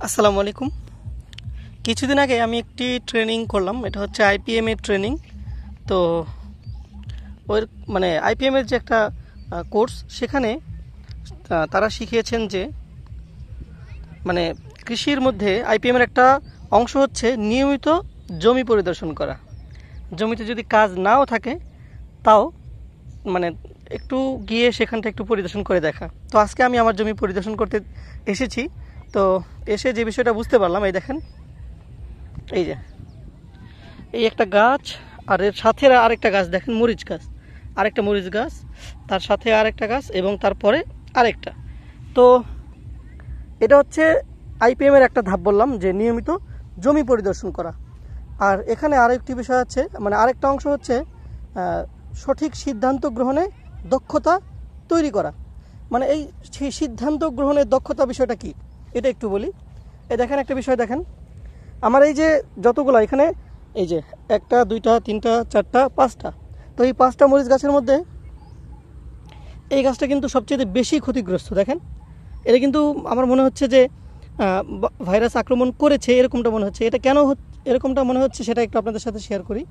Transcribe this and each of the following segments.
আসসালামু আলাইকুম। কিছুদিন আগে আমি একটি ট্রেনিং করলাম, এটা হচ্ছে আইপিএম এর ট্রেনিং। তো ওই আইপিএম এর যে একটা কোর্স, সেখানে তারা শিখিয়েছেন যে কৃষির মধ্যে আইপিএম এর একটা অংশ হচ্ছে নিয়মিত জমি পরিদর্শন করা। জমিতে যদি কাজ নাও থাকে তাও একটু গিয়ে সেখানটা একটু পরিদর্শন করে দেখা। তো আজকে আমি আমার জমি পরিদর্শন করতে এসেছি। তো এসে যে বিষয়টা বুঝতে পারলাম, এই দেখেন, এই যে এই একটা গাছ, আর এর সাথে আরেকটা গাছ দেখেন, মরিচ গাছ, আরেকটা মরিচ গাছ, তার সাথে আরেকটা গাছ এবং তারপরে আরেকটা। তো এটা হচ্ছে আইপিএম এর একটা ধাপ, বললাম যে নিয়মিত জমি পরিদর্শন করা। আর এখানে আরেকটি বিষয় আছে, আরেকটা অংশ হচ্ছে সঠিক সিদ্ধান্ত গ্রহণে দক্ষতা তৈরি করা। এই সিদ্ধান্ত গ্রহণের দক্ষতা বিষয়টা কি, এটা একটু বলি। এই দেখেন, একটা বিষয় দেখেন, আমার এই যে যতগুলো এখানে, এই যে 1টা 2টা 3টা 4টা 5টা, তো এই 5টা মরিচ গাছের মধ্যে এই গাছটা কিন্তু সবচেয়ে বেশি ক্ষতিগ্রস্ত। দেখেন, এটা কিন্তু আমার মনে হচ্ছে যে ভাইরাস আক্রমণ করেছে, এরকমটা মনে হচ্ছে। এটা কেন এরকমটা মনে হচ্ছে সেটা একটু আপনাদের সাথে শেয়ার করি।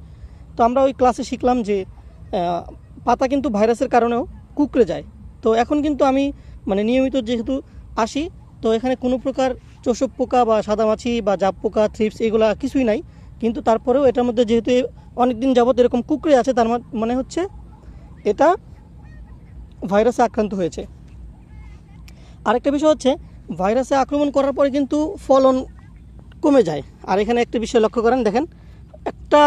তো আমরা ওই ক্লাসে শিখলাম যে পাতা কিন্তু ভাইরাসের কারণেও কুঁকড়ে যায়। তো এখন কিন্তু আমি নিয়মিত যেহেতু আসি, তো এখানে কোনো প্রকার চোষক পোকা বা সাদামাছি বা জাপ পোকা, থ্রিপস, এগুলো কিছুই নাই। কিন্তু তারপরেও এটার মধ্যে যেহেতু অনেকদিন যাবত এরকম কুঁকড়ে আছে, তার মানে হচ্ছে এটা ভাইরাসে আক্রান্ত হয়েছে। আরেকটা বিষয় হচ্ছে, ভাইরাসে আক্রমণ করার পরে কিন্তু ফলন কমে যায়। আর এখানে একটা বিষয় লক্ষ্য করেন, দেখেন, একটা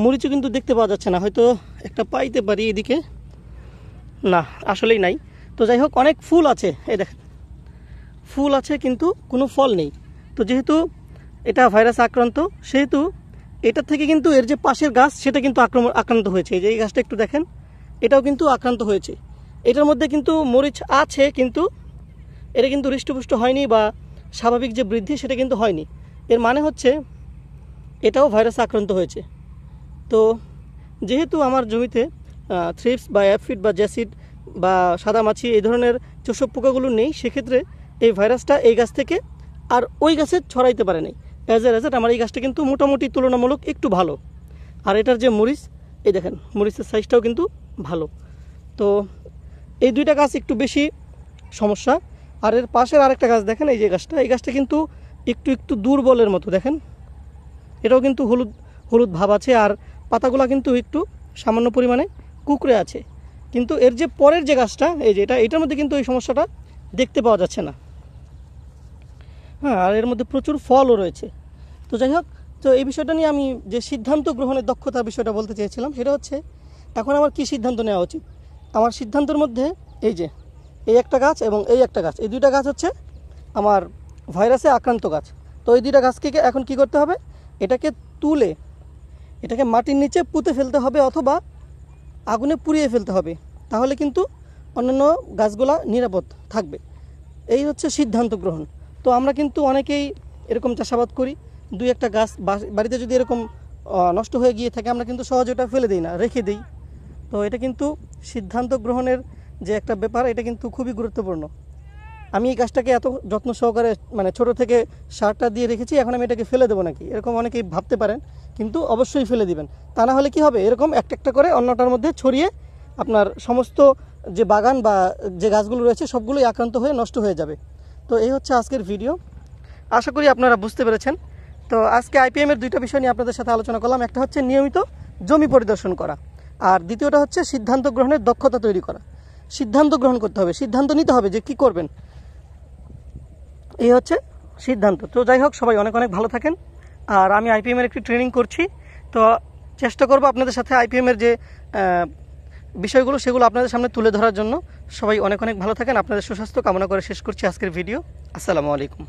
মরিচও কিন্তু দেখতে পাওয়া যাচ্ছে না। হয়তো একটা পাইতে পারি, এদিকে না, আসলেই নাই। তো যাই হোক, অনেক ফুল আছে, এই দেখেন, ফুল আছে কিন্তু কোনো ফল নেই। তো যেহেতু এটা ভাইরাস আক্রান্ত, সেহেতু এটার থেকে কিন্তু এর যে পাশের গাছ, সেটা কিন্তু আক্রান্ত হয়েছে। এই যে এই গাছটা একটু দেখেন, এটাও কিন্তু আক্রান্ত হয়েছে। এটার মধ্যে কিন্তু মরিচ আছে, কিন্তু এটা কিন্তু হৃষ্টপুষ্ট হয়নি বা স্বাভাবিক যে বৃদ্ধি, সেটা কিন্তু হয়নি। এর মানে হচ্ছে এটাও ভাইরাসে আক্রান্ত হয়েছে। তো যেহেতু আমার জমিতে থ্রিপস বা অ্যাফিড বা জ্যাসিড বা সাদামাছি এই ধরনের চোষক পোকাগুলো নেই, সেক্ষেত্রে এই ভাইরাসটা এই গাছ থেকে আর ওই গাছে ছড়াইতে পারে নাই। অ্যাজ এ রেজাল্ট আমার এই গাছটা কিন্তু মোটামুটি তুলনামূলক একটু ভালো। আর এটার যে মরিচ, এই দেখেন, মরিচের সাইজটাও কিন্তু ভালো। তো এই দুইটা গাছ একটু বেশি সমস্যা। আর এর পাশের আরেকটা গাছ দেখেন, এই যে গাছটা, এই গাছটা কিন্তু একটু একটু দুর্বলের মতো। দেখেন, এটাও কিন্তু হলুদ হলুদ ভাব আছে, আর পাতাগুলো কিন্তু একটু সামান্য পরিমাণে কুঁকড়ে আছে। কিন্তু এর যে পরের যে গাছটা, এই যে এটার মধ্যে কিন্তু এই সমস্যাটা দেখতে পাওয়া যাচ্ছে না। হ্যাঁ, আর এর মধ্যে প্রচুর ফলও রয়েছে। তো যাই হোক, তো এই বিষয়টা নিয়ে আমি যে সিদ্ধান্ত গ্রহণের দক্ষতার বিষয়টা বলতে চেয়েছিলাম, সেটা হচ্ছে এখন আমার কি সিদ্ধান্ত নেওয়া উচিত। আমার সিদ্ধান্তের মধ্যে এই যে এই একটা গাছ এবং এই একটা গাছ, এই দুইটা গাছ হচ্ছে আমার ভাইরাসে আক্রান্ত গাছ। তো এই দুইটা গাছকে এখন কি করতে হবে, এটাকে তুলে এটাকে মাটির নিচে পুঁতে ফেলতে হবে, অথবা আগুনে পুড়িয়ে ফেলতে হবে। তাহলে কিন্তু অন্যান্য গাছগুলা নিরাপদ থাকবে। এই হচ্ছে সিদ্ধান্ত গ্রহণ। তো আমরা কিন্তু অনেকেই এরকম চাষাবাদ করি, 2-1টা গাছ বাড়িতে যদি এরকম নষ্ট হয়ে গিয়ে থাকে, আমরা কিন্তু সহজে ওটা ফেলে দিই না, রেখে দিই। তো এটা কিন্তু সিদ্ধান্ত গ্রহণের যে একটা ব্যাপার, এটা কিন্তু খুবই গুরুত্বপূর্ণ। আমি এই গাছটাকে এত যত্ন সহকারে ছোট থেকে সারটা দিয়ে রেখেছি, এখন আমি এটাকে ফেলে দেবো নাকি, এরকম অনেকেই ভাবতে পারেন। কিন্তু অবশ্যই ফেলে দিবেন। তা না হলে কি হবে, এরকম একটা একটা করে অন্যটার মধ্যে ছড়িয়ে আপনার সমস্ত যে বাগান বা যে গাছগুলো রয়েছে সবগুলোই আক্রান্ত হয়ে নষ্ট হয়ে যাবে। তো এই হচ্ছে আজকের ভিডিও, আশা করি আপনারা বুঝতে পেরেছেন। তো আজকে আইপিএম এর দুইটা বিষয় নিয়ে আপনাদের সাথে আলোচনা করলাম। একটা হচ্ছে নিয়মিত জমি পরিদর্শন করা, আর দ্বিতীয়টা হচ্ছে সিদ্ধান্ত গ্রহণের দক্ষতা তৈরি করা। সিদ্ধান্ত গ্রহণ করতে হবে, সিদ্ধান্ত নিতে হবে যে কি করবেন, এই হচ্ছে সিদ্ধান্ত। তো যাই হোক, সবাই অনেক অনেক ভালো থাকেন। আর আমি আইপিএম এর একটি ট্রেনিং করছি, তো চেষ্টা করব আপনাদের সাথে আইপিএম এর যে বিষয়গুলো, সেগুলো আপনাদের সামনে তুলে ধরার জন্য। সবাই অনেক অনেক ভালো থাকেন। আপনাদের সুস্বাস্থ্য কামনা করে শেষ করছি আজকের ভিডিও। আসসালামু আলাইকুম।